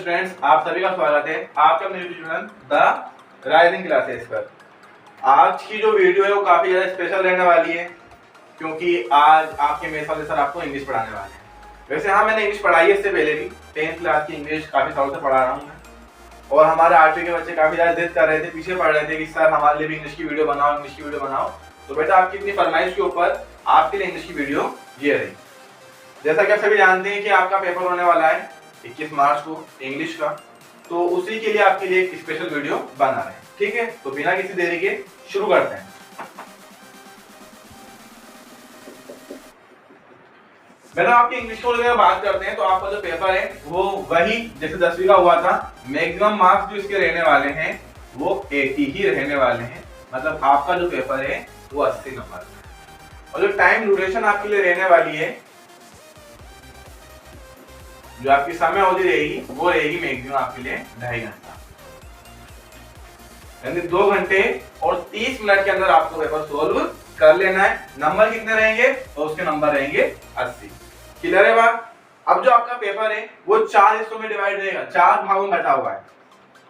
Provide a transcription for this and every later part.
Students, आप सभी का स्वागत है आपके अपने YouTube channel the rising classes पर। आज की जो वीडियो है वो काफी ज्यादा स्पेशल रहने वाली है क्योंकि आज आपके मेरे वाले सर आपको इंग्लिश पढ़ाने वाले हैं। वैसे हाँ, मैंने इंग्लिश पढ़ाई है इससे पहले भी, 10th क्लास की इंग्लिश काफी सालों से पढ़ा रहा हूँ मैं। और हमारे 8वीं के बच्चे काफी ज्यादा जिद कर रहे थे, पीछे पड़ रहे थे कि सर हमारे लिए भी इंग्लिश की वीडियो बनाओ, इंग्लिश की वीडियो बनाओ। तो बेटा आपकी इतनी फरमाइश के ऊपर आपके लिए इंग्लिश की वीडियो ये रही। जैसा कि आप सभी जानते हैं कि आपका पेपर होने वाला है 21 मार्च को इंग्लिश का, तो उसी के लिए आपके लिए एक स्पेशल वीडियो बना रहे हैं। ठीक है, तो बिना किसी देरी के शुरू करते हैं। बेटा आपकी इंग्लिश को लेकर बात करते हैं तो आपका जो पेपर है वो वही जैसे 10वीं का हुआ था। मैक्सिमम मार्क्स जो इसके रहने वाले हैं वो 80 ही रहने वाले हैं। मतलब आपका जो पेपर है वो 80 नंबर का है। और जो टाइम ड्यूरेशन आपके लिए रहने वाली है, जो आपकी समय अवधि रहेगी वो रहेगी मैक्सिमम आपके लिए 2.5 घंटा, यानी 2 घंटे और 30 मिनट के अंदर आपको पेपर सोल्व कर लेना है। नंबर कितने रहेंगे? तो उसके नंबर रहेंगे 80। क्लियर है बात? अब जो आपका पेपर है वो 4 हिस्सों में डिवाइड रहेगा, 4 भागों में बटा हुआ है।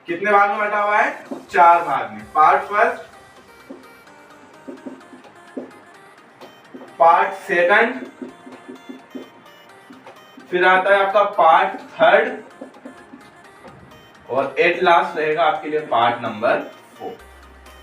कितने भाग में बटा हुआ है? 4 भाग में। पार्ट फर्स्ट, पार्ट सेकंड, फिर आता है आपका पार्ट थर्ड, और एट लास्ट रहेगा आपके लिए पार्ट नंबर 4।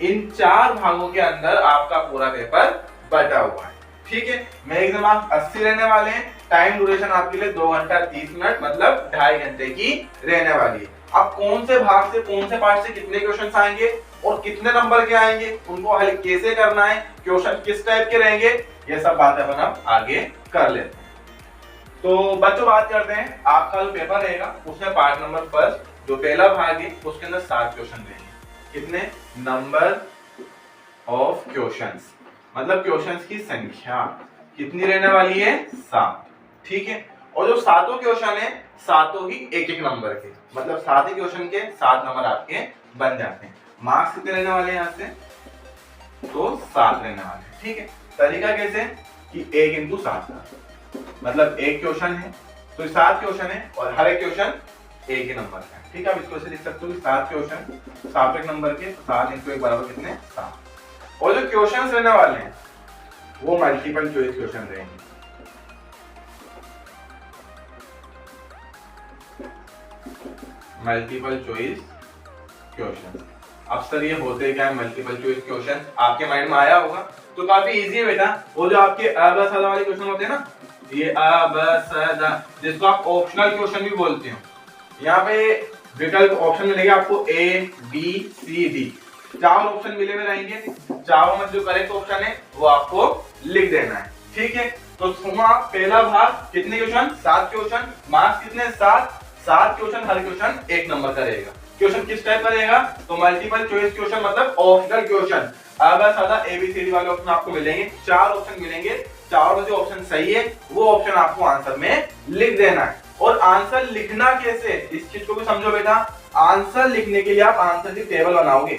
इन 4 भागों के अंदर आपका पूरा पेपर बटा हुआ है। ठीक है, मैक्सिमम मार्क्स 80 रहने वाले हैं। टाइम ड्यूरेशन आपके लिए 2 घंटा 30 मिनट, मतलब 2.5 घंटे की रहने वाली है। अब कौन से भाग से, कौन से पार्ट से कितने क्वेश्चंस आएंगे और कितने नंबर के आएंगे, उनको हल कैसे करना है, क्वेश्चन किस टाइप के रहेंगे, ये सब बातें अपन अब आगे कर लेते हैं। तो बच्चों बात करते हैं, आपका जो पेपर रहेगा उसमें पार्ट नंबर फर्स्ट जो पहला भाग है उसके अंदर 7 क्वेश्चन रहेंगे। कितने? नंबर ऑफ क्वेश्चंस, मतलब क्वेश्चंस की संख्या कितनी रहने वाली है? 7। ठीक है, और जो 7 क्वेश्चन है, 7 ही एक एक नंबर के, मतलब 7 ही क्वेश्चन के 7 नंबर आपके बन जाते हैं। मार्क्स कितने रहने वाले हैं यहाँ से? तो 7 रहने वाले हैं। ठीक है, तरीका कैसे कि 1 × 7, मतलब एक क्वेश्चन है तो 7 क्वेश्चन है और हर एक क्वेश्चन एक ही नंबर का है। ठीक है, आप इसको ऐसे लिख सकते हो कि 7 क्वेश्चन 7 एक नंबर के, तो 7 × 1 बराबर कितने? 7। और जो क्वेश्चंस रहने वाले हैं वो मल्टीपल चॉइस क्वेश्चन रहेंगे। Multiple choice question. अब सर ये होते क्या है मल्टीपल चॉइस क्वेश्चन? आपके माइंड में आया होगा, तो काफी इजी है बेटा। वो जो आपके अ ब स द वाले क्वेश्चन होते हैं ना, ये अ ब स द, जिसको आप ऑप्शनल क्वेश्चन भी बोलते हो, यहाँ पे विकल्प ऑप्शन मिलेगा आपको A B C D, 4 option मिले हुए रहेंगे। चारों में जो करेक्ट ऑप्शन है वो आपको लिख देना है। ठीक है, तो पहला भाग कितने क्वेश्चन? 7 क्वेश्चन। मार्क्स कितने? 7 क्वेश्चन, हर क्वेश्चन 1 नंबर का रहेगा। क्वेश्चन किस टाइप का रहेगा? तो मल्टीपल चॉइस क्वेश्चन, मतलब ऑप्शनल क्वेश्चन। अगर सादा ABCD वाले ऑप्शन आपको मिलेंगे, 4 ऑप्शन मिलेंगे, 4 में जो ऑप्शन सही है वो ऑप्शन आपको आंसर में लिख देना है। और आंसर लिखना कैसे, इस चीज को भी समझो बेटा। आंसर लिखने के लिए आप आंसर की टेबल बनाओगे।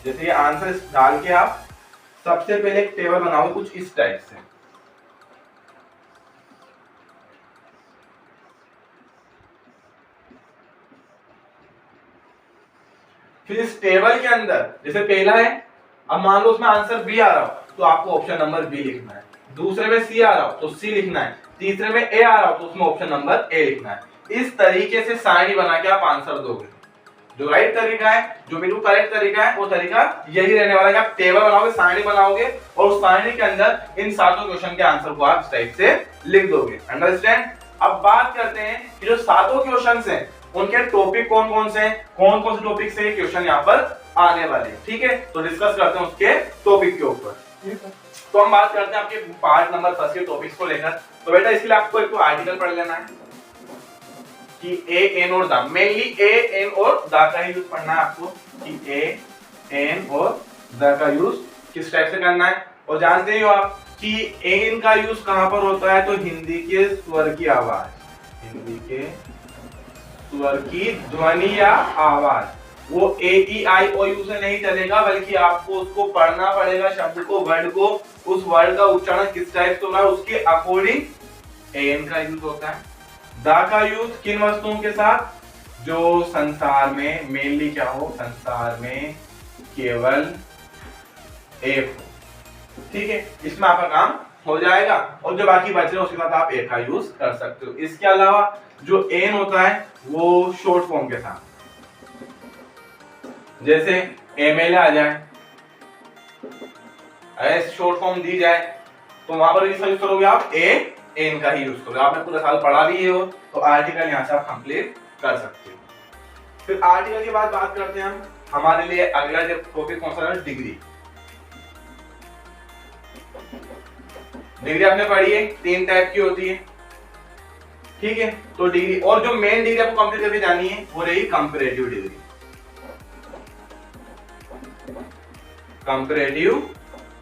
जैसे ये आंसर डाल के आप सबसे पहले एक टेबल बनाओगे कुछ इस टाइप से। फिर इस टेबल के अंदर जैसे पहला है, अब मान लो उसमें आंसर बी आ रहा हो तो आपको ऑप्शन नंबर बी लिखना है। दूसरे में सी आ रहा हो तो सी लिखना है। तीसरे में ए आ रहा हो तो उसमें ऑप्शन नंबर ए लिखना है। इस तरीके से सारणी बना के आप आंसर दोगे। जो राइट तरीका है, जो बिल्कुल करेक्ट तरीका है, वो तरीका यही रहने वाला है। आप टेबल बनाओगे, सारणी बनाओगे और उस सारणी के अंदर इन 7 क्वेश्चन के आंसर को आप इस टाइप से लिख दोगे। अंडरस्टैंड? अब बात करते हैं कि जो 7 क्वेश्चन हैं उनके टॉपिक कौन कौन से हैं, कौन कौन से टॉपिक से क्वेश्चन यहाँ पर आने वाले हैं। ठीक है, तो डिस्कस करते हैं उसके टॉपिक के ऊपर। तो हम बात करते हैं आपके पार्ट नंबर 10 के टॉपिक्स को लेकर। तो बेटा इसके लिए आपको एक तो आर्टिकल पढ़ लेना है कि ए एन और द, मेनली ए एन और द का यूज पढ़ना है आपको कि ए एन और द का यूज किस टाइप से करना है। और जानते ही हो आप कि एन का यूज कहां पर होता है? तो हिंदी के स्वर की आवाज, हिंदी के स्वर की ध्वनि या आवाज, वो AEIOU से नहीं चलेगा, बल्कि आपको उसको पढ़ना पड़ेगा, शब्द को, वर्ड को, उस वर्ड का उच्चारण किस टाइप से होना है उसके अकॉर्डिंग एन का यूज होता है। द का यूज किन वस्तुओं के साथ? जो संसार में मेनली क्या हो, संसार में केवल एक हो। ठीक है, इसमें आपका काम हो जाएगा और जो बाकी बच रहे उसके साथ आप एक का यूज कर सकते हो। इसके अलावा जो एन होता है वो शॉर्ट फॉर्म के साथ, जैसे एमएल आ जाए, अगर शॉर्ट फॉर्म दी जाए तो वहां पर यूज करोगे आप ए एन का ही यूज करोगे। आपने पूरा साल पढ़ा भी हो तो आर्टिकल यहाँ से आप कंप्लीट कर सकते हो। फिर आर्टिकल के बाद बात करते हैं हम, हमारे लिए अगला जो टॉपिक कौन सा है, डिग्री। डिग्री आपने पढ़ी है, 3 टाइप की होती है। ठीक है, तो डिग्री और जो मेन डिग्री आपको कंप्लीट करके जानी है वो रही comparative degree. Comparative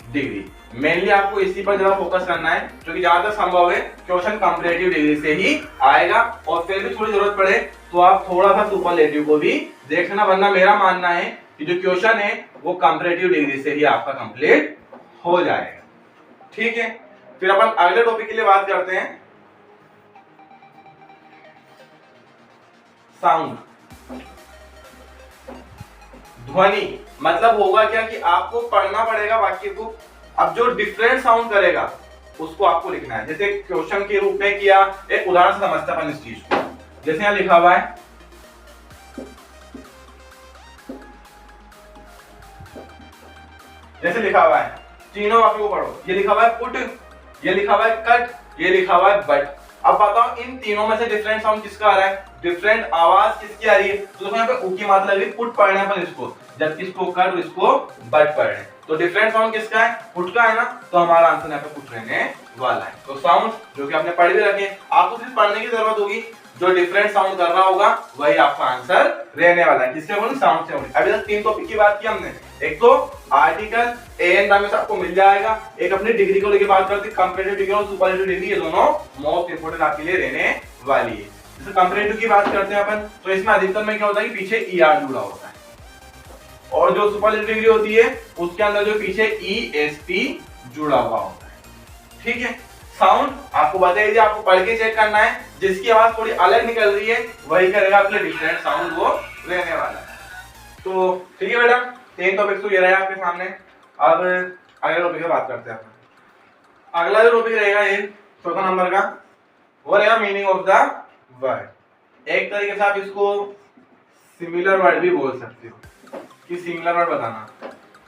degree mainly आपको इसी पर ज्यादा फोकस करना है, क्योंकि ज्यादा संभव है क्वेश्चन कंपैरेटिव डिग्री से ही आएगा। और फिर भी थोड़ी जरूरत पड़े तो आप थोड़ा सा सुपरलेटिव को भी देख लेना, वरना मेरा मानना है कि जो क्वेश्चन है वो कंपैरेटिव डिग्री से ही आपका कंप्लीट हो जाएगा। ठीक है, फिर अपन अगले टॉपिक के लिए बात करते हैं, साउंड, ध्वनि। मतलब होगा क्या कि आपको पढ़ना पड़ेगा वाक्य को, अब जो डिफरेंट साउंड करेगा उसको आपको लिखना है। जैसे क्वेश्चन के रूप में किया, एक उदाहरण से समझते हैं अपन इस चीज को। जैसे यहां लिखा हुआ है, जैसे लिखा हुआ है, तीनों वाक्यों को पढ़ो। ये लिखा हुआ है पुट, ये लिखा हुआ है कट, ये लिखा हुआ है बट। अब बताओ इन तीनों में से डिफरेंट साउंड किसका आ रहा है, डिफरेंट आवाज किसकी आ रही है। तो देखो यहाँ पे ऊ की मात्रा लगी, पुट पढ़ने पर इसको, जबकि इसको कट और इसको बट पढ़ने। तो डिफरेंट साउंड किसका है, पुट का है ना, तो हमारा आंसर यहाँ पे पुट रहने वाला है। तो साउंड जो कि आपने पढ़ भी रखे, आपको सिर्फ पढ़ने की जरूरत होगी, जो डिफरेंट साउंड कर रहा होगा वही आपका आंसर रहने वाला है। किससे बोले, साउंड से बोले। अभी तक 3 टॉपिक की बात की हमने, एक तो आर्टिकल एन नाम से आपको मिल जाएगा, एक अपनी डिग्री को लेकर बात करते हैं, कंपैरेटिव डिग्री और सुपरलेटिव डिग्री, ये दोनों मोस्ट इंपोर्टेंट आपके लिए रहने वाली है। जैसे कंपैरेटिव की बात करते हैं अपन, तो इसमें अधिकतर में क्या होता है कि पीछे ईआर जुड़ा होता है, और जो सुपरलेटिव डिग्री होती है उसके अंदर जो पीछे ईएसटी जुड़ा हुआ होता है। ठीक है, साउंड आपको बता दीजिए, आपको पढ़ के चेक करना है, जिसकी आवाज थोड़ी अलग निकल रही है वही करेगा आपके लिए डिफरेंट साउंड वो रहने वाला है। तो ठीक है बेटा, 3 टॉपिक तो ये रहे आपके सामने। अब अगले टॉपिक की बात करते हैं। अगला जो टॉपिक रहेगा ये 4 नंबर का, वो रहेगा मीनिंग ऑफ द वर्ड। एक तरीके से आप इसको सिमिलर वर्ड भी बोल सकते हो, कि सिमिलर वर्ड बताना।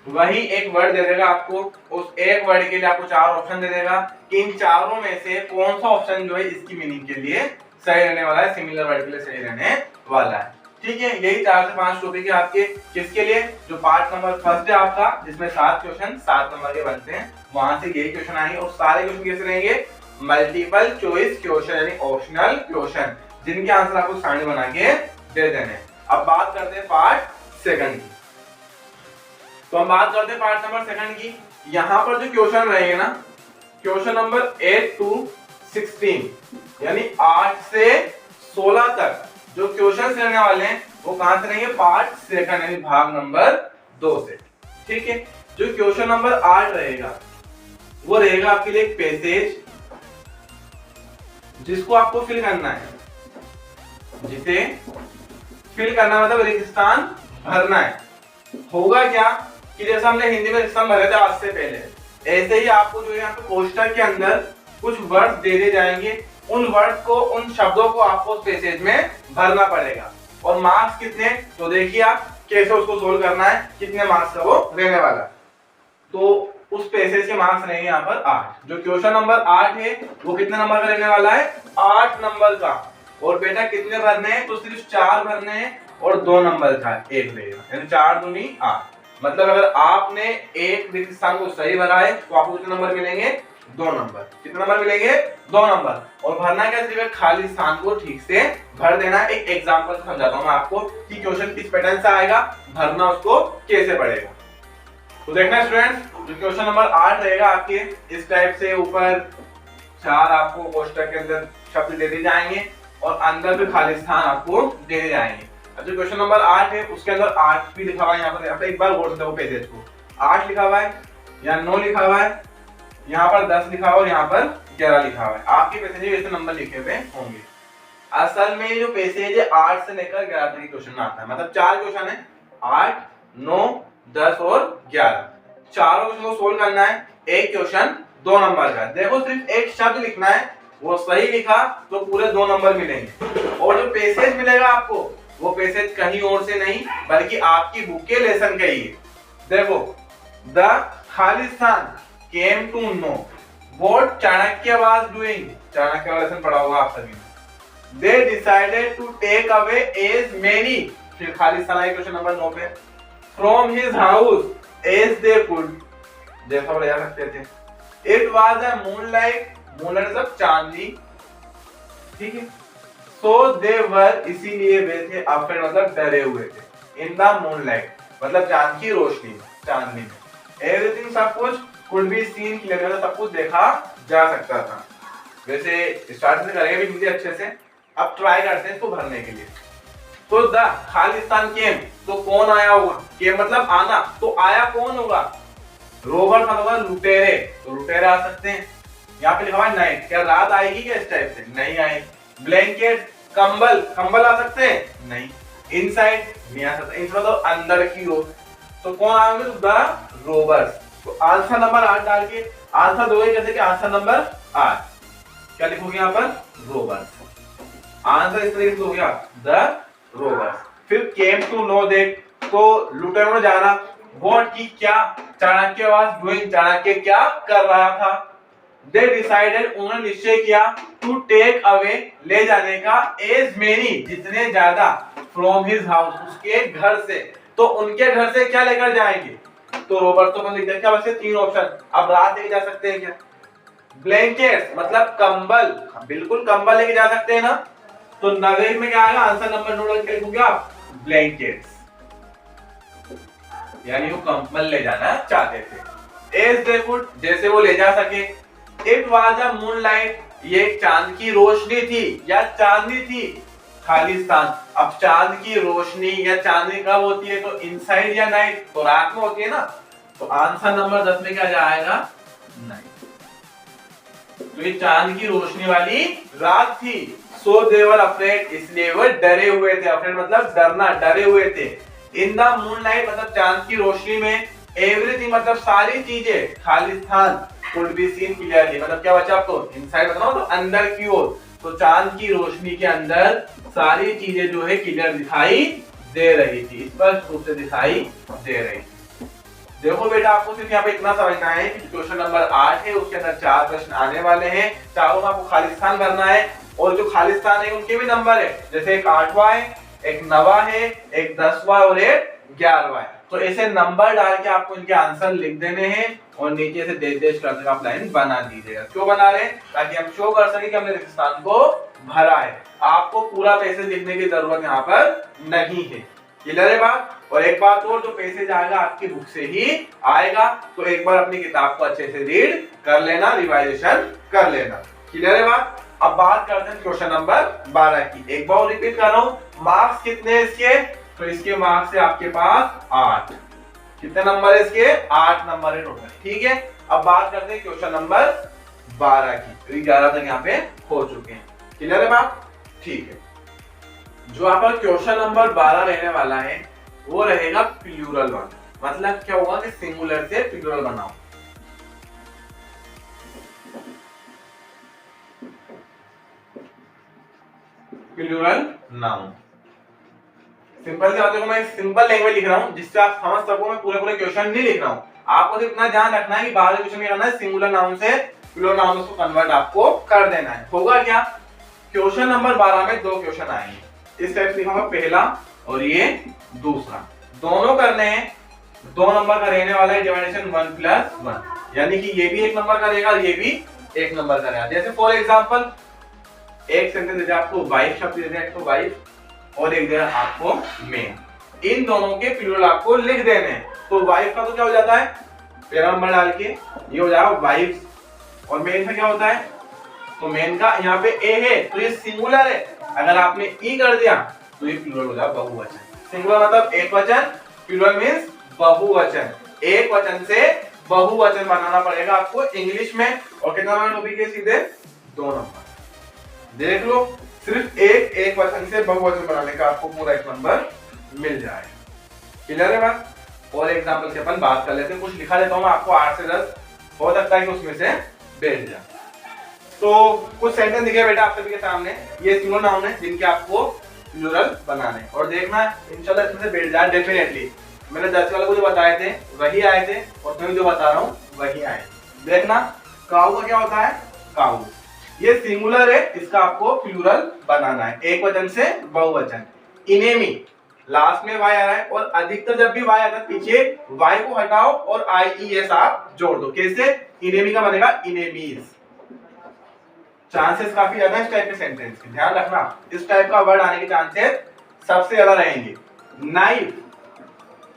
वही एक वर्ड दे देगा आपको, उस एक वर्ड के लिए आपको 4 ऑप्शन दे देगा कि इन चारों में से कौन सा ऑप्शन जो है इसकी मीनिंग के लिए सही रहने वाला है, सिमिलर वर्ड के लिए सही रहने वाला है। ठीक है, यही 4 से 5 टॉपिक है आपके, किसके लिए, जो पार्ट नंबर फर्स्ट है आपका, जिसमें 7 क्वेश्चन 7 नंबर के बनते हैं, वहां से यही क्वेश्चन आएंगे। और सारे क्वेश्चन कैसे रहेंगे, मल्टीपल चॉइस क्वेश्चन, यानी ऑप्शनल क्वेश्चन, जिनके आंसर आपको सारणी बना के दे देने। अब बात करते हैं पार्ट सेकंड की। तो हम बात करते हैं पार्ट नंबर सेकंड की। यहां पर जो क्वेश्चन रहेंगे ना, क्वेश्चन नंबर 8 to 16, यानी 8 से 16 तक जो क्वेश्चन रहने वाले हैं वो कहां से रहेंगे, पार्ट सेकंड, यानी भाग नंबर 2 से। ठीक है, जो क्वेश्चन नंबर 8 रहेगा वो रहेगा आपके लिए एक पैसेज, जिसको आपको फिल करना है, जिसे फिल करना मतलब रेगिस्तान भरना है। होगा क्या कि जैसे हमने हिंदी में रेगिस्तान भरे थे आज से पहले, ऐसे ही आपको जो है यहाँ पे कोष्टक के अंदर कुछ वर्ड दे दिए जाएंगे, उन वर्ड को, उन शब्दों को आपको उस पैसेज में भरना पड़ेगा। और मार्क्स कितने, तो देखिए आप कैसे उसको सोल्व करना है, कितने मार्क्स का वो रहने वाला। तो उस पैसेज के मार्क्स रहेंगे यहाँ पर 8। जो क्वेश्चन नंबर 8 है वो कितने नंबर का रहने वाला है, 8 नंबर का। और बेटा कितने भरने हैं, तो सिर्फ 4 भरने हैं, और 2 नंबर का 1 रहेगा, यानी 4 दूनी 8। मतलब अगर आपने एक रिक्त स्थान को सही भरा है तो आपको कितने नंबर मिलेंगे, 2 नंबर। कितने नंबर मिलेंगे, 2 नंबर। और भरना क्या, सिर्फ खाली स्थान को ठीक से भर देना है। एक एग्जांपल से समझाता हूं मैं आपको कि क्वेश्चन किस पैटर्न से आएगा, भरना उसको कैसे पड़ेगा। तो देखना स्टूडेंट्स, जो क्वेश्चन नंबर 8 रहेगा आपके इस टाइप से, ऊपर 4 आपको कोष्टक के अंदर शब्द दे दिए जाएंगे और अंदर भी खाली स्थान आपको दे दिए जाएंगे। अब जो क्वेश्चन नंबर 8 है उसके अंदर 8 भी लिखा हुआ है, यहाँ पर एक बार गौर से देखो पैसेज को, 8 लिखा हुआ है, यहाँ 9 लिखा हुआ है, यहाँ पर 10 लिखा हुआ है और यहाँ पर 11 लिखा हुआ है। आपके पैसेज में ऐसे नंबर लिखे हुए होंगे। असल में जो पेसेज है 8 से लेकर 11 तक के क्वेश्चन आता है, मतलब 4 क्वेश्चन है, 8, 9, 10 और 11, चारों क्वेश्चन को सोल्व करना है। एक क्वेश्चन 2 नंबर का, देखो सिर्फ एक शब्द लिखना है, वो सही लिखा तो पूरे 2 नंबर मिलेंगे। और जो पेसेज मिलेगा आपको, वो पेसेज कहीं और से नहीं बल्कि आपकी बुक के लेसन का ही है। देखो, the Khalistan came to know what Chanakya was doing, Chanakya का लेसन पढ़ा होगा आप सभी ने। They decided to take away as many, फिर खालिस्तान आए क्वेश्चन नंबर 9 पे, from his house as they could, जैसा वो ले जा सकते थे। It was a moonlight, moonlight मतलब चांदनी, ठीक है। So they were, इसीलिए वे थे, afraid मतलब डरे हुए थे, in the moonlight मतलब चांद की रोशनी में, चांदनी में। Everything सब कुछ could be seen, क्लियर सब कुछ देखा जा सकता था। वैसे स्टार्ट से करेंगे भी हिंदी अच्छे से, अब ट्राई करते हैं इसको भरने के लिए। तो द खालिस्तान केम, तो कौन आया होगा, केम मतलब आना, तो आया कौन होगा, रोबर मतलब होगा लुटेरे, तो लुटेरे आ सकते हैं। यहाँ पे लिखा हुआ है नाइट, क्या रात आएगी क्या इस टाइप से, नहीं आएगी। ब्लैंकेट कंबल, कंबल आ सकते हैं, नहीं। इनसाइड नहीं आ सकता, इनसाइड मतलब अंदर की ओर, तो कौन आएंगे, द रोबर्स। तो आंसर नंबर 8 डाल के आंसर दोगे कैसे कि आंसर नंबर 8, क्या लिखोगे यहाँ पर, रोबर्स। आंसर इस तरीके से हो गया, द रोबर्स। फिर केम टू नो दैट, तो लुटेरों ने जाना, व्हाट की क्या, चाणक्य वाज डूइंग, चाणक्य क्या कर रहा था। दे डिसाइडेड, उन्होंने निश्चय किया, टू टेक अवे ले जाने का, एज मेनी जितने ज्यादा, फ्रॉम हिज हाउस उसके घर से, तो उनके घर से क्या लेकर जाएंगे, तो रोबर्ट तो लिख देंगे। बस 3 ऑप्शन, अब रात लेके जा सकते हैं क्या, ब्लैंकेट्स मतलब कंबल, बिल्कुल कंबल लेके जा सकते हैं ना, तो नवेद में क्या आएगा, आंसर नंबर 9 डाल के लिखोगे आप, ब्लैंकेट्स, यानी वो कंबल ले जाना चाहते थे। एज दे कुड, जैसे वो ले जा सके। इट वाज अ मूनलाइट, ये चांद की रोशनी थी या चांदनी थी, खालिस्तान। अब चांद की रोशनी या चांदनी कब होती है, तो इनसाइड या नाइट, तो रात में होती है ना, तो आंसर नंबर 10 में क्या जाएगा, नाइट। तो ये चांद की रोशनी वाली रात थी। सो दे वर अफ्रेड, इसलिए वो डरे हुए थे, अफ्रेड मतलब डरना, डरे हुए थे। इन द मूनलाइट मतलब चांद की रोशनी में, एवरीथिंग मतलब सारी चीजें, Khalistan could be seen clearly, मतलब क्या बचा आपको, इनसाइड बताओ तो अंदर की ओर, तो चांद की रोशनी के अंदर सारी चीजें जो है क्लियर दिखाई दे रही थी, स्पष्ट रूप से दिखाई दे रही थी। देखो बेटा, आपको सिर्फ यहाँ पे इतना समझना है कि क्वेश्चन नंबर 8 है, उसके अंदर 4 प्रश्न आने वाले हैं, चारों में आपको खालिस्तान करना है, और जो खालिस्तान है उनके भी नंबर है, जैसे एक 8वां है, एक 9वां है, एक 10वां और एक 11वां है। तो ऐसे नंबर डाल के आपको इनके आंसर लिख देने हैं और नीचे से देश करके आप लाइन बना दीजिएगा। क्यों बना रहे हैं, ताकि हम शो कर सके कि हमने रेगिस्तान को भरा है। आपको पूरा पैसेज लिखने की जरूरत यहाँ पर नहीं है, क्लियर है बात। और एक बात और, जो पैसेज आएगा आपकी बुक से ही आएगा, तो एक बार अपनी किताब को अच्छे से रीड कर लेना, रिवाइजेशन कर लेना, क्लियर है बात। अब बात करते हैं क्वेश्चन नंबर 12 की। एक बार रिपीट कर रहा हूँ, मार्क्स कितने इसके, तो इसके मार्क्स है आपके पास 8। कितने नंबर है इसके, 8 नंबर है टोटल, ठीक है। अब बात करते हैं क्वेश्चन नंबर 12 की, 11 तक यहाँ पे हो चुके हैं, क्लियर है बात, ठीक है। जो यहाँ पर क्वेश्चन नंबर 12 रहने वाला है वो रहेगा प्लूरल वन, मतलब क्या होगा कि सिंगुलर से प्लूरल बनाओ। प्लूरल नाउन, सिंपल सी बात है, मैं सिंपल लैंग्वेज लिख रहा हूं जिससे आप समझ सको, मैं पूरे पूरे क्वेश्चन नहीं लिख रहा हूं। आपको सिर्फ इतना ध्यान रखना है कि बाहर क्वेश्चन में करना है, सिंगुलर नाउन से प्लूरल नाउन को कन्वर्ट आपको कर देना है। होगा क्या, क्वेश्चन नंबर 12 में 2 क्वेश्चन आएंगे, इस टाइप से लिखा हुआ, पहला और ये दूसरा, दोनों करने हैं। 2 नंबर का रहने वाला है डिवाइडेशन 1+1, यानी कि ये भी 1 नंबर का रहेगा, ये भी 1 नंबर का रहेगा। जैसे फॉर एग्जांपल एक सेंटेंस दे दिया आपको, वाइफ शब्द दे दिया, एक तो वाइफ और एक दे दिया आपको मेन, इन दोनों के प्लूरल आपको लिख देने हैं। तो वाइफ का तो क्या हो जाता है, पहला नंबर डाल के ये हो जाएगा वाइफ्स, और मेन का क्या होता है, तो मेन का यहाँ पे ए है तो ये सिंगुलर है, अगर आपने ई कर दिया तो ये प्लूरल हो जाएगा बहुवचन। सिंगुलर मतलब एक वचन, प्लूरल मींस बहुवचन, एक वचन से बहुवचन बनाना पड़ेगा आपको इंग्लिश में। और कितना नंबर टॉपिक है, सीधे 2 नंबर, देख लो। सिर्फ एक वचन से बहुवचन बनाने का आपको पूरा एक नंबर मिल जाएगा। क्लियर है बात? और एग्जांपल से अपन बात कर लेते हैं। कुछ लिखा देता हूं मैं आपको 8 से 10, हो सकता है कि उसमें से बैठ जाए। तो कुछ सेंटेंस दिखे बेटा आप सभी के सामने, ये सिंगुलर नाउन है जिनके आपको प्लूरल बनाने और देखना इंशाल्लाह इसमें से बैठ जाए डेफिनेटली। मैंने 10 वाले को जो बताए थे वही आए थे और मैं जो बता रहा हूँ वही आए। देखना काऊ का क्या होता है, काऊ ये सिंगुलर है, इसका आपको प्लूरल बनाना है, एक वचन से बहुवचन। इनेमी लास्ट में वाई आ रहा है और अधिकतर जब भी वाई आता है पीछे वाई को हटाओ और IES आप जोड़ दो। कैसे? इनेमी का बनेगा इनेमीज। चांसेस काफी ज्यादा इस टाइप के सेंटेंस के, ध्यान रखना इस टाइप का वर्ड आने के चांसेस सबसे ज्यादा रहेंगे। नाइफ,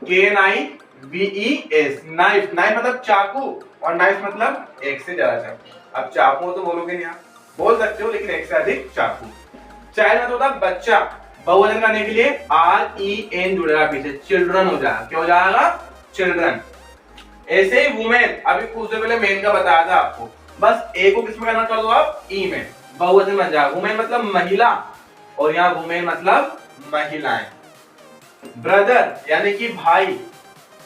KNIVES, नाइफ, नाइफ मतलब चाकू और नाइफ मतलब एक से ज्यादा चाकू। अब चाकू तो बोलोगे नहीं आप, बोल सकते हो लेकिन एक से अधिक चाकू। चाइल्ड मतलब होता बच्चा, बहुवचन करने के लिए REN जुड़ेगा पीछे, चिल्ड्रन हो जाएगा। क्या हो जाएगा? चिल्ड्रन। ऐसे ही वुमेन, अभी कुछ देर पहले मेन का बताया था आपको, बस ए को किसमें कन्वर्ट कर दो आप? ई में, बहुवचन बन जाएगा। वुमेन मतलब महिला और यहाँ वुमेन मतलब महिलाएं। ब्रदर यानी कि भाई,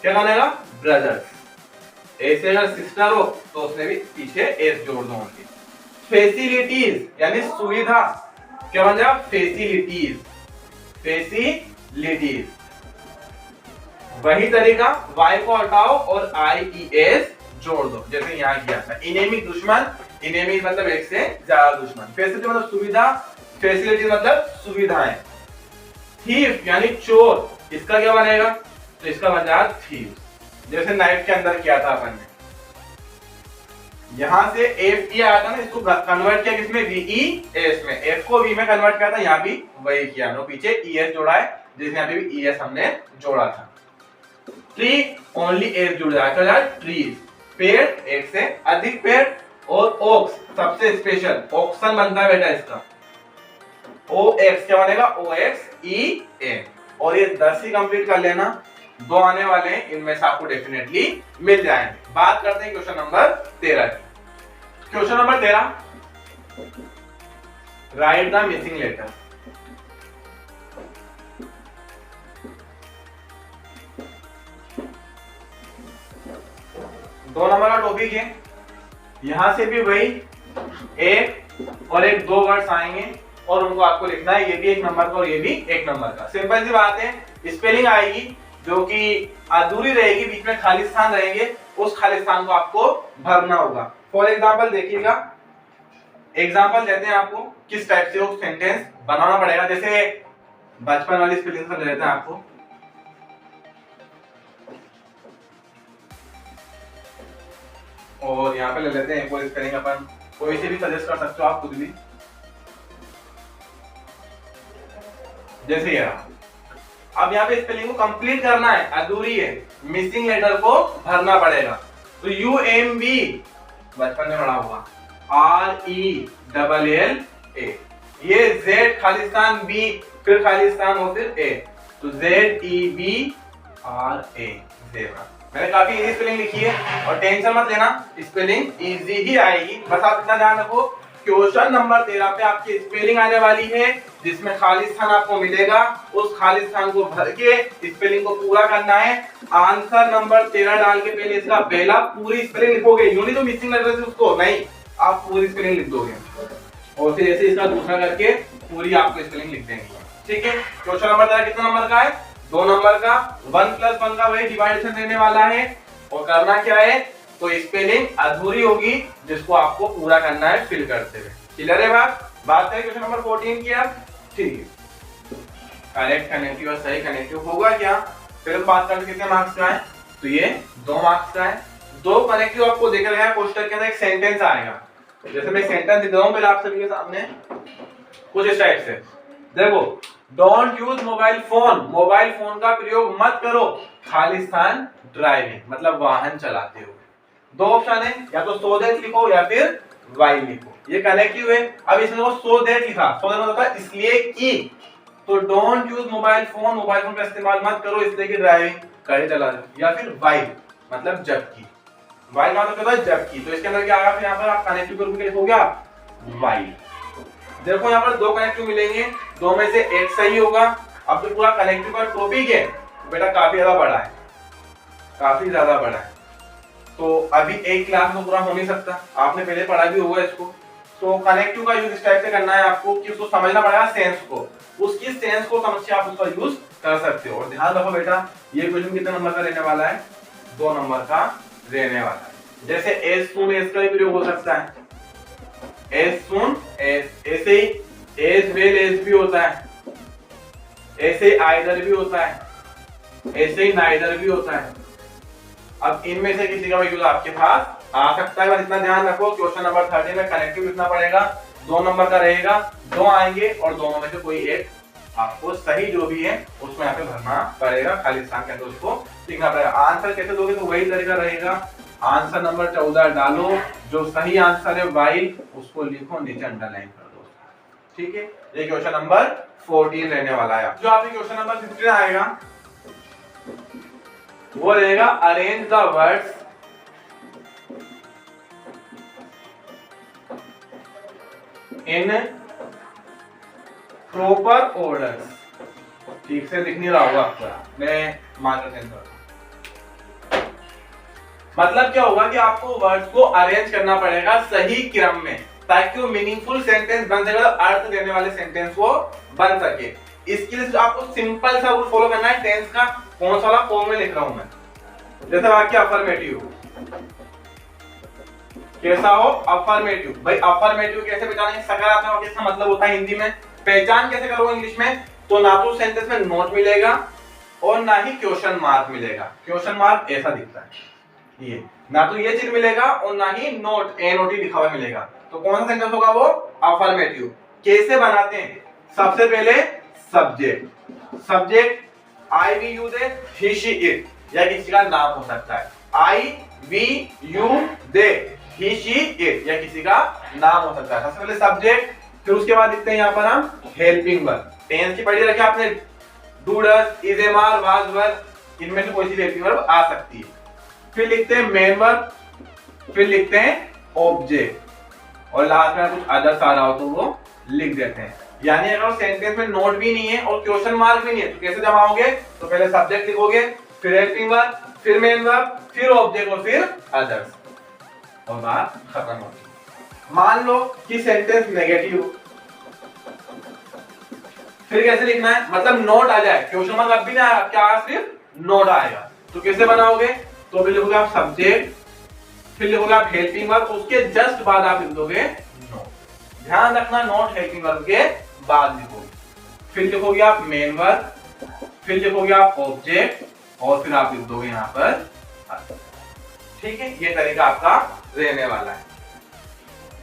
क्या बनेगा? ब्रदर्स। ऐसे अगर सिस्टर हो तो उसमें भी पीछे एस जोड़ दो उनकी। फैसिलिटीज यानी सुविधा, क्या बन जाएगा? Facilities, facilities. वही तरीका, वाई को हटाओ और IES जोड़ दो जैसे यहाँ किया था। इनेमी दुश्मन, इनेमी मतलब एक से ज्यादा दुश्मन। फैसिलिटी मतलब सुविधा, फैसिलिटी मतलब सुविधाएं। थीफ यानी चोर, इसका क्या बनेगा? तो इसका बन जाएगा थीफ, जैसे नाइफ के अंदर किया था अपन ने। यहाँ से FE आया था ना, इसको कन्वर्ट किया किसमें? VES में। F को V में कन्वर्ट किया था, यहाँ भी वही किया, नो पीछे ES जोड़ा है, जिसमें यहाँ पे भी ES हमने जोड़ा था। ट्री ओनली एस जुड़ जाएगा, ट्रीज पेड़, एक से अधिक पेड़। और ओक्स सबसे स्पेशल, ऑक्सन बनता है बेटा इसका, OX क्या बनेगा? OXEN। और ये 10 ही कंप्लीट कर लेना, 2 आने वाले हैं, इनमें से आपको डेफिनेटली मिल जाएंगे। बात करते हैं क्वेश्चन नंबर 13 की। Question number 13, write the missing letter. दो नंबर का टॉपिक है, यहां से भी वही एक और एक 2 वर्ड्स आएंगे और उनको आपको लिखना है, ये भी एक नंबर का और ये भी एक नंबर का। सिंपल सी बात है, स्पेलिंग आएगी जो कि अधूरी रहेगी, बीच में खाली स्थान रहेंगे, उस खाली स्थान को आपको भरना होगा। फॉर एग्जाम्पल देखिएगा, एग्जाम्पल देते हैं आपको किस टाइप से वो सेंटेंस बनाना पड़ेगा। जैसे बचपन वाली स्पेलिंग से लेते हैं आपको, और यहाँ पे ले लेते हैं कोई स्पेलिंग, अपन कोई से भी सजेस्ट कर सकते हो आप खुद भी। जैसे ये रहा, अब यहाँ पे स्पेलिंग को कंप्लीट करना है, अधूरी है, मिसिंग लेटर को भरना पड़ेगा। तो UMB बचपन में पढ़ा हुआ, RELLA, ये Z खालिस्तान B फिर खालिस्तान हो फिर A, तो ZEBRA, ज़ेबरा। मैंने काफी इजी स्पेलिंग लिखी है और टेंशन मत लेना, स्पेलिंग इजी ही आएगी। बस आप इतना ध्यान रखो, क्वेश्चन नंबर 13 पे आपकी स्पेलिंग आने वाली है, जिसमें खाली स्थान आपको मिलेगा, उस खाली स्थान को भर के स्पेलिंग को पूरा करना है। आंसर नंबर 13 डाल के पहले इसका पहला पूरी स्पेलिंग लिखोगे, यूं नहीं तो मिसिंग लेटर से उसको नहीं, आप पूरी स्पेलिंग लिख दोगे और फिर ऐसे इसका दूसरा करके पूरी आपको स्पेलिंग लिख देंगे। ठीक है, क्वेश्चन नंबर 13 कितना नंबर का है? 2 नंबर का। 1 + 1 का वही डिवाइडेशन देने वाला है और करना क्या है? तो स्पेलिंग अधूरी होगी जिसको आपको पूरा करना है फिल करते हुए। क्लियर है बात करें क्वेश्चन नंबर 14 की आप। ठीक है, करेक्ट कनेक्टिव और सही कनेक्टिव होगा क्या? फिर बात करते कितने मार्क्स का है? तो ये 2 मार्क्स का है। 2 कनेक्टिव आपको दिख रहा है, पोस्टर के अंदर एक सेंटेंस आएगा। जैसे मैं सेंटेंस लिख रहा हूं पहले आप सभी के सामने कुछ इस टाइप से, देखो, don't use mobile phone, mobile phone का प्रयोग मत करो, खालिस्तान ड्राइविंग मतलब वाहन चलाते हो। 2 ऑप्शन है, या तो सो दैट लिखो या फिर वाई लिखो, ये कनेक्टिव है। अब इसमें वो सो दैट लिखा, सो दैट मतलब इसलिए कि, तो don't use mobile phone, mobile phone का इस्तेमाल मत करो इसलिए कि ड्राइविंग गाड़ी चला रहे हो। या फिर वाई मतलब जबकि, वाई मतलब होता है जबकि, तो इसके अंदर क्या आएगा? फिर यहाँ पर आप कनेक्टिव के रूप में लिखोगे आप वाई, देखो यहाँ पर दो कनेक्टिव मिलेंगे, दो में से एक सही होगा। अब जो पूरा कनेक्टिव का टॉपिक है बेटा काफी ज्यादा बड़ा है, काफी ज्यादा बड़ा है, तो अभी एक क्लास में पूरा हो नहीं सकता, आपने पहले पढ़ा भी होगा इसको। तो कनेक्टिव का यूज इस टाइप से करना है आपको कि उसको समझना पड़ेगा सेंस को, उसकी सेंस को समझ के आप उसका यूज कर सकते हो। और ध्यान रखो बेटा ये क्वेश्चन कितने नंबर का रहने वाला है, 2 नंबर का रहने वाला है। जैसे एज सून एज का भी प्रयोग हो सकता है, एज सून एज, ऐसे ही एज वेल एज भी होता है, ऐसे ही आइदर भी होता है, ऐसे ही नाइदर भी होता है। अब इनमें से किसी का भी यूज आपके पास आ सकता है, बस इतना ध्यान रखो क्वेश्चन नंबर 30 में कनेक्टिव लिखना पड़ेगा, 2 नंबर का रहेगा, 2 आएंगे और दोनों में से कोई एक आपको सही जो भी है उसमें यहाँ पे भरना पड़ेगा, खाली स्थान के अंदर उसको लिखना पड़ेगा। आंसर कैसे दोगे तो वही तरीका रहेगा, आंसर नंबर 14 डालो, जो सही आंसर है वाइल उसको लिखो, नीचे अंडरलाइन कर दो, ठीक है। ये क्वेश्चन नंबर 14 रहने वाला है। जो आपके क्वेश्चन नंबर 15 आएगा वो रहेगा arrange the words in proper order. ठीक से दिख नहीं रहा होगा आपको, मैं मार्कर चेंज करता हूं। मतलब क्या होगा कि आपको वर्ड्स को अरेंज करना पड़ेगा सही क्रम में, ताकि वो मीनिंगफुल सेंटेंस बन सके, अर्थ देने वाले सेंटेंस वो बन सके। इसके लिए आपको सिंपल सा रूल फॉलो करना है टेंस का। कौन सा वाला फॉर्म में लिख रहा हूं मैं, जैसे वाक्य अफर्मेटिव कैसा हो, अफर्मेटिव। भाई अफर्मेटिव कैसे पहचानेंगे, सकारात्मक वाक्य इसका मतलब होता है हिंदी में, पहचान कैसे करोगे इंग्लिश में, तो ना तो सेंटेंस में नोट मिलेगा और ना ही क्वेश्चन मार्क मिलेगा। क्वेश्चन मार्क ऐसा दिखता है, ये ना तो ये चीज मिलेगा और ना ही नोट एनओटी लिखा हुआ मिलेगा। तो कौन सा सेंटेंस होगा वो, अफर्मेटिव। कैसे बनाते हैं, सबसे पहले subject, subject I we you they, he she it, या किसी का नाम हो सकता है, I we you they, he she it, या किसी का नाम हो सकता है। सबसे पहले सब्जेक्ट, फिर उसके बाद लिखते हैं यहाँ पर हम हेल्पिंग वर्ब। टेंस की पढ़ी रखी आपने, do does, is am are, was were, इनमें से कोई सी हेल्पिंग वर्ब आ सकती है। फिर लिखते हैं मेन वर्ब, फिर लिखते हैं ऑब्जेक्ट, और लास्ट में कुछ अदर्स आ रहा हो तो वो लिख देते हैं। यानी अगर सेंटेंस में नोट भी नहीं है और क्वेश्चन मार्क भी नहीं है तो कैसे जमाओगे, तो पहले सब्जेक्ट लिखोगे, फिर हेल्पिंग वर्ब, फिर मेन वर्ब, फिर ऑब्जेक्ट और फिर अदर्स, और बात खत्म होगी। मान लो कि सेंटेंस नेगेटिव, फिर कैसे लिखना है, मतलब नोट आ जाए, क्वेश्चन मार्क अब भी नहीं आएगा, क्या सिर्फ नोट आएगा। तो कैसे बनाओगे, तो फिर लिखोगे आप सब्जेक्ट, फिर लिखोगे आप हेल्पिंग वर्ब, उसके जस्ट बाद आप लिख दोगे नोट। ध्यान रखना नोट हेल्पिंग वर्ब के बाद लिखोगे, फिर लिखोगे आप मेन वर्ब, फिर लिखोगे आप ऑब्जेक्ट, और फिर आप लिख दोगे यहाँ पर, ठीक है। ये तरीका आपका रहने वाला है।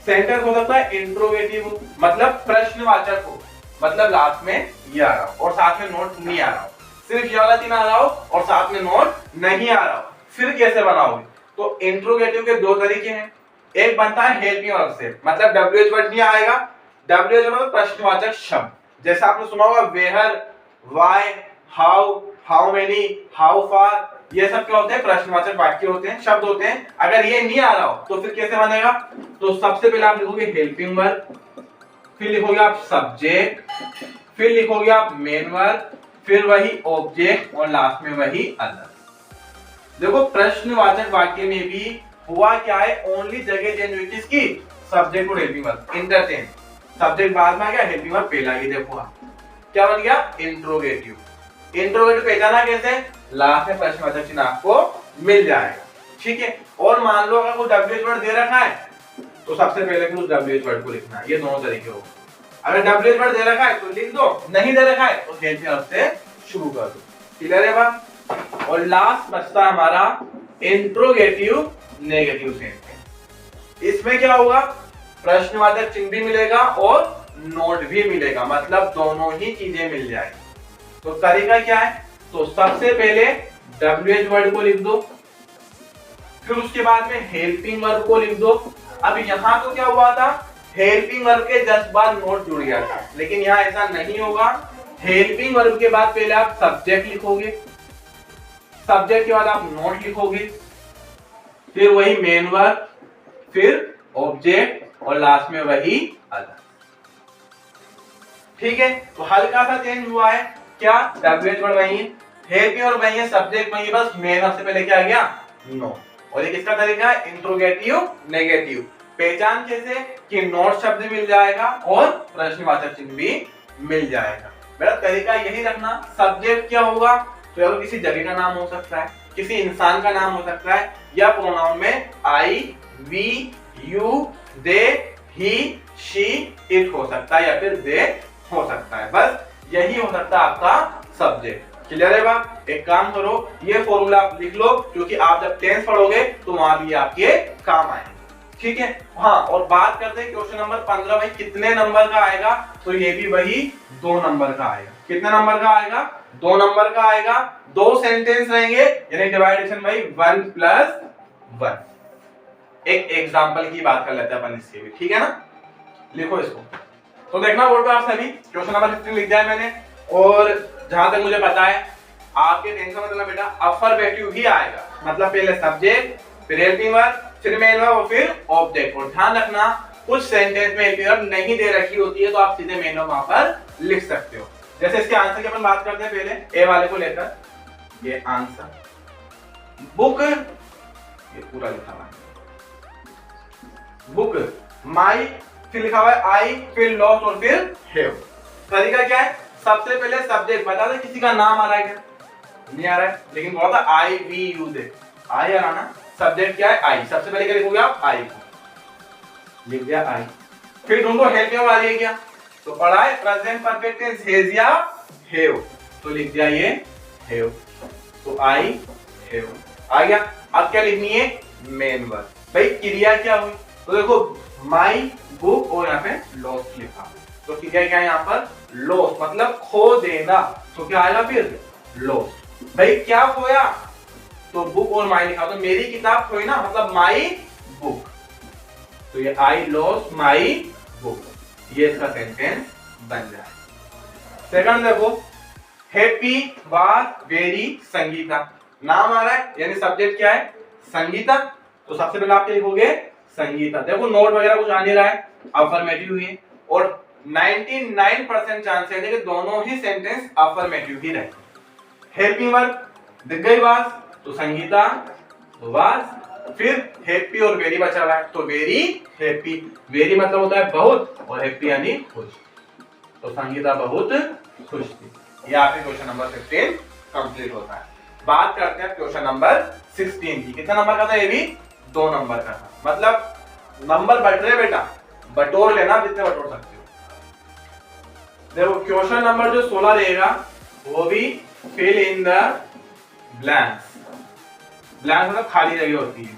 सेंटेंस हो सकता है इंट्रोगेटिव, मतलब प्रश्नवाचक हो, मतलब लास्ट में ये आ रहा हो और साथ में नोट नहीं आ रहा हो, सिर्फ ये वाला तीन आ रहा हो और साथ में नोट नहीं आ रहा हो। फिर कैसे बनाओगे, तो इंट्रोगेटिव के 2 तरीके हैं। एक बनता है हेल्पिंग वर्ब से, मतलब डब्ल्यूएच वर्ड नहीं आएगा, डब्ल्यूएच मतलब प्रश्नवाचक शब्द, जैसे आपने सुना होगा where, why, how, how many, how far, ये सब क्या होते हैं, प्रश्नवाचक वाक्य होते हैं, शब्द होते हैं। अगर ये नहीं आ रहा हो तो फिर कैसे बनेगा, तो सबसे पहले आप लिखोगे हेल्पिंग वर्ब, फिर लिखोगे आप सब्जेक्ट, फिर लिखोगे आप मेन वर्ब, फिर वही ऑब्जेक्ट, और लास्ट में वही अदर। देखो प्रश्नवाचक वाक्य में भी हुआ क्या है, ओनली जगह चेंज हुई किसकी, सब्जेक्ट और हेल्पिंग वर्ब, इंटरचेंज। सब्जेक्ट बाद में आ गया, हेल्पिंग वर्ब पहले आ गई। देखो क्या बन गया, इंट्रोगेटिव। इंट्रोगेटिव पहचाना कैसे, लास्ट में प्रश्नवाचक चिन्ह आपको मिल जाएगा, ठीक है। और मान लो अगर कोई डब्ल्यूएच वर्ड दे रखा है तो सबसे पहले फिर उस डब्ल्यूएच वर्ड को लिखना है। ये दोनों तरीके हो, अगर डब्ल्यूएच वर्ड दे रखा है तो लिख दो, नहीं दे रखा है तो हेल्पिंग वर्ब से शुरू कर दो, क्लियर है बात। और लास्ट बचता है हमारा इंट्रोगेटिव नेगेटिव सेंटेंस। इसमें क्या होगा, प्रश्नवाचक चिन्ह भी मिलेगा और नोट भी मिलेगा, मतलब दोनों ही चीजें मिल जाएगी। तो तरीका क्या है, तो सबसे पहले डब्ल्यूएच वर्ड को लिख दो, फिर उसके बाद में हेल्पिंग वर्ब को लिख दो। अब यहाँ तो क्या हुआ था, हेल्पिंग वर्ब के जस्ट बाद नोट जुड़ गया था, लेकिन यहाँ ऐसा नहीं होगा। हेल्पिंग वर्ब के बाद पहले आप सब्जेक्ट लिखोगे, सब्जेक्ट के बाद आप नोट लिखोगे, फिर वही मेन वर्ब, फिर ऑब्जेक्ट, और लास्ट में वही अदर। ठीक है, तो हल्का सा चेंज हुआ है, क्या WH वर्ड वही है, हेल्पिंग वर्ब वही है, सब्जेक्ट वही है, बस मेन वर्ब से पहले क्या आ गया नो। और ये किसका तरीका है, इंट्रोगेटिव नेगेटिव। पहचान कैसे, कि नोट शब्द मिल जाएगा और प्रश्नवाचक चिन्ह भी मिल जाएगा। मेरा तरीका यही रखना, सब्जेक्ट क्या होगा, तो या तो किसी जगह का नाम हो सकता है, किसी इंसान का नाम हो सकता है, या प्रोनाउन में I, we, you, they, he, she, it हो सकता है, या फिर दे हो सकता है। बस यही हो सकता है आपका सब्जेक्ट। क्लियर है बात? एक काम करो, ये फॉर्मूला आप लिख लो, क्योंकि आप जब टेंस पढ़ोगे तो वहां भी आपके काम आएंगे। ठीक है, हाँ, और बात करते हैं क्वेश्चन नंबर 15 भाई कितने नंबर का आएगा, तो ये भी वही 2 नंबर का आएगा। कितने नंबर का आएगा, 2 नंबर का आएगा। 2 सेंटेंस रहेंगे, यानी डिवाइडेशन भाई 1 + 1। एक एग्जांपल की बात कर लेते हैं अपन इसके भी, ठीक है ना। लिखो इसको, तो देखना बोर्ड पे आप सभी, क्वेश्चन नंबर 15 लिख दिया है मैंने। और जहां तक मुझे पता है आपके टेंशन मतलब बेटा अफर्मेटिव ही आएगा, मतलब पहले सब्जेक्ट, फिर हेल्पिंग वर्ब, फिर मेन वर्ब और फिर ऑब्जेक्ट। और ध्यान रखना कुछ सेंटेंस में हेल्पिंग वर्ब नहीं दे रखी होती है, तो आप सीधे मेन वर्ब वहां पर लिख सकते हो। जैसे इसके आंसर की अपन बात करते हैं, पहले ए वाले को लेकर, ये आंसर बुक, ये पूरा लिखा हुआ है बुक, माई, फिर लिखा हुआ है आई, फिर लॉस्ट और फिर हैव। तरीका क्या है, सबसे पहले सब्जेक्ट बता दे, किसी का नाम आ रहा है क्या, नहीं आ रहा है, लेकिन बहुत आई, वी, यू, दे, आई आ रहा ना। सब्जेक्ट क्या है, आई, सबसे पहले क्या लिखोगे आप, आई को लिख दिया आई। फिर ढूंढो हेल्प में आ रही है क्या, तो पढ़ा है प्रेजेंट परफेक्ट टेंस हैज या हैव, तो लिख दिया ये हैव, तो आई हैव आ गया। अब क्या लिखनी है, मेन वर्ब। भाई क्रिया क्या हुई, तो देखो माई बुक और यहाँ पे लॉस्ट लिखा, तो क्रिया क्या है यहाँ पर, लॉस्ट, मतलब खो देना, तो क्या आएगा फिर लॉस्ट। भाई क्या खोया, तो बुक और माई लिखा, तो मेरी किताब खोई ना, मतलब माई बुक, तो ये आई लॉस्ट माई बुक, ये इसका सेंटेंस बन जाए। सेकंड देखो, हैप्पी वाज वेरी संगीता, नाम आ रहा है, यानी सब्जेक्ट क्या है, संगीता, तो सबसे पहले आप क्या लिखोगे, संगीता। देखो नोट वगैरह कुछ आ नहीं रहा है, अफर्मेटिव ही है, और 99% चांस है कि दोनों ही सेंटेंस अफर्मेटिव ही रहे। हेल्पिंग वर्ब दिख गई वाज, तो संगीता वाज, फिर हैप्पी और वेरी बचा रहा है, तो वेरी हैप्पी, वेरी मतलब होता है बहुत, और हैप्पी यानी खुश, तो संगीता बहुत खुश थी। ये आपके क्वेश्चन नंबर 15 कंप्लीट होता है। बात करते हैं क्वेश्चन नंबर 16 की। कितना नंबर का था, ये भी 2 नंबर का था, मतलब नंबर बढ़ रहे बेटा, बटोर लेना जितने बटोर सकते हो। देखो क्वेश्चन नंबर जो 16 रहेगा वो भी fill in the blanks, blank मतलब खाली जगह होती है,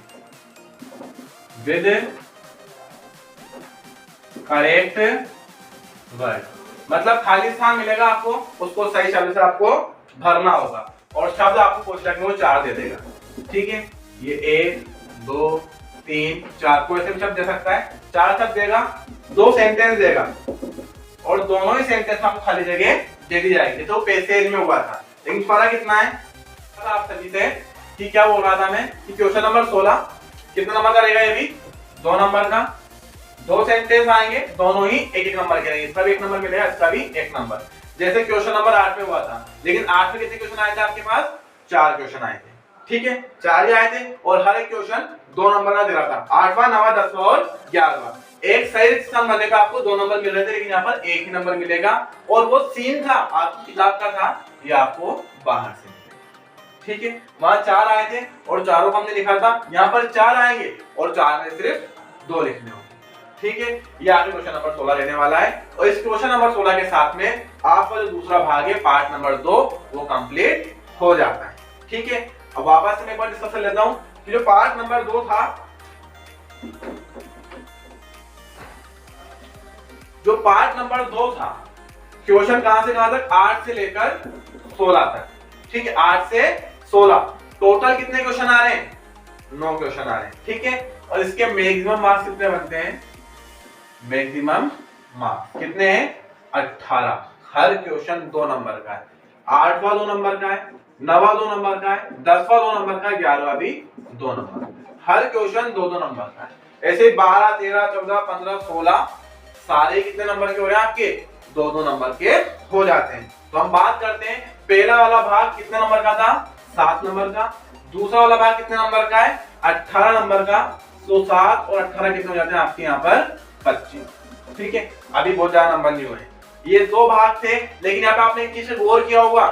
विद करेक्ट वर्ड, मतलब खाली स्थान मिलेगा आपको, उसको सही शब्द से आपको भरना होगा, और शब्द आपको कोष्ठक में वो 4 दे देगा। ठीक है, ये 1 2 3 4 कोई ऐसे शब्द दे सकता है, 4 शब्द देगा, 2 सेंटेंस देगा, और दोनों ही सेंटेंस आपको खाली जगह दे दी जाएगी। तो पैसेज में हुआ था, लेकिन फर्क कितना है आप सभी से, कि क्या बोल रहा था मैं, कि क्वेश्चन नंबर 16 कितना नंबर का रहेगा, ये भी 2 नंबर का, 2 सेंटेंस आएंगे, दोनों ही 1-1 नंबर के रहेंगे, इसका भी 1 नंबर मिलेगा, इसका भी 1 नंबर, जैसे क्वेश्चन नंबर 8 में हुआ था। लेकिन 8 में कितने क्वेश्चन आए थे आपके पास, 4 क्वेश्चन आए थे। ठीक है, 4 ही आए थे, और हर एक क्वेश्चन 2 नंबर का दे रहा था, 8वां 9वां 10वां और 11वां। एक सही स्थान भरने का आपको 2 नंबर मिल रहे थे, लेकिन यहाँ पर 1 ही नंबर मिलेगा, और वो सीन था आपकी किताब का था, ये आपको बाहर से। ठीक है, वहां 4 आए थे और चारों को हमने लिखा था, यहाँ पर 4 आएंगे और 4 में सिर्फ 2 लिखने होंगे। ठीक है, ये आपके क्वेश्चन नंबर 16 रहने वाला है, और इस क्वेश्चन नंबर 16 के साथ में आपका जो दूसरा भाग है पार्ट नंबर 2 वो कंप्लीट हो जाता है। ठीक है, अब वापस से मैं एक बार डिस्कस कर लेता हूं कि जो पार्ट नंबर 2 था, जो पार्ट नंबर 2 था, क्वेश्चन कहां से कहां तक, 8 से लेकर 16 तक। ठीक है, 8 से 16 टोटल कितने क्वेश्चन आ रहे हैं, 9 क्वेश्चन आ रहे हैं। ठीक है, और इसके मैक्सिमम मार्क्स कितने बनते हैं, मैक्सिमम मार्क्स कितने हैं, 18। हर क्वेश्चन 2 नंबर का है, 8वां 2 नंबर का है, 9वां 2 नंबर का है, 10वां 2 नंबर का है, 11वां भी 2 नंबर, हर क्वेश्चन 2-2 नंबर का है। ऐसे 12 13 14 15 16 सारे कितने नंबर के हो रहे हैं आपके, 2-2 नंबर के हो जाते हैं। तो हम बात करते हैं, पहला वाला भाग कितने नंबर का था? 7 नंबर का। दूसरा वाला भाग कितने नंबर का है? 18 नंबर का। तो 7 और 18 कितने हो जाते हैं आपके यहाँ पर? 25। ठीक है, अभी बहुत ज्यादा नंबर नहीं हुए। ये 2 भाग थे, लेकिन यहाँ पे आपने एक चीज से गौर किया होगा,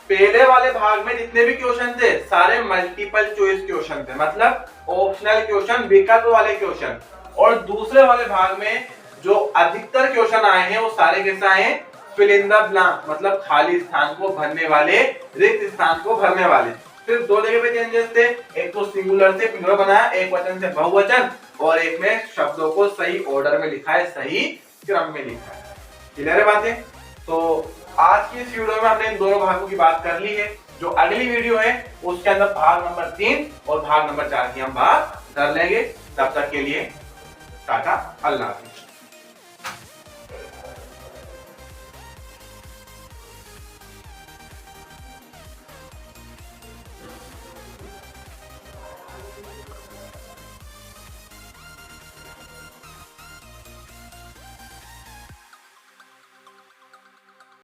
पहले वाले भाग में जितने भी क्वेश्चन थे सारे मल्टीपल चॉइस क्वेश्चन थे, मतलब ऑप्शनल क्वेश्चन, विकल्प वाले क्वेश्चन। और दूसरे वाले भाग में जो अधिकतर क्वेश्चन आए हैं वो सारे कैसे आए हैं? फिल इन द ब्लैंक, मतलब खाली स्थान को भरने वाले, रिक्त स्थान को भरने वाले। सिर्फ 2 जगह पे चेंजेस थे, एक तो सिंगुलर से प्लूरल बनाया, एक वचन से बहुवचन, और एक में शब्दों को सही ऑर्डर में लिखा है, सही क्रम में लिखा है। क्लियर है बातें? तो आज की इस वीडियो में हमने इन दोनों भागों की बात कर ली है। जो अगली वीडियो है उसके अंदर भाग नंबर 3 और भाग नंबर 4 की हम बात कर लेंगे। तब तक के लिए टाटा, अल्लाह हाफिज़।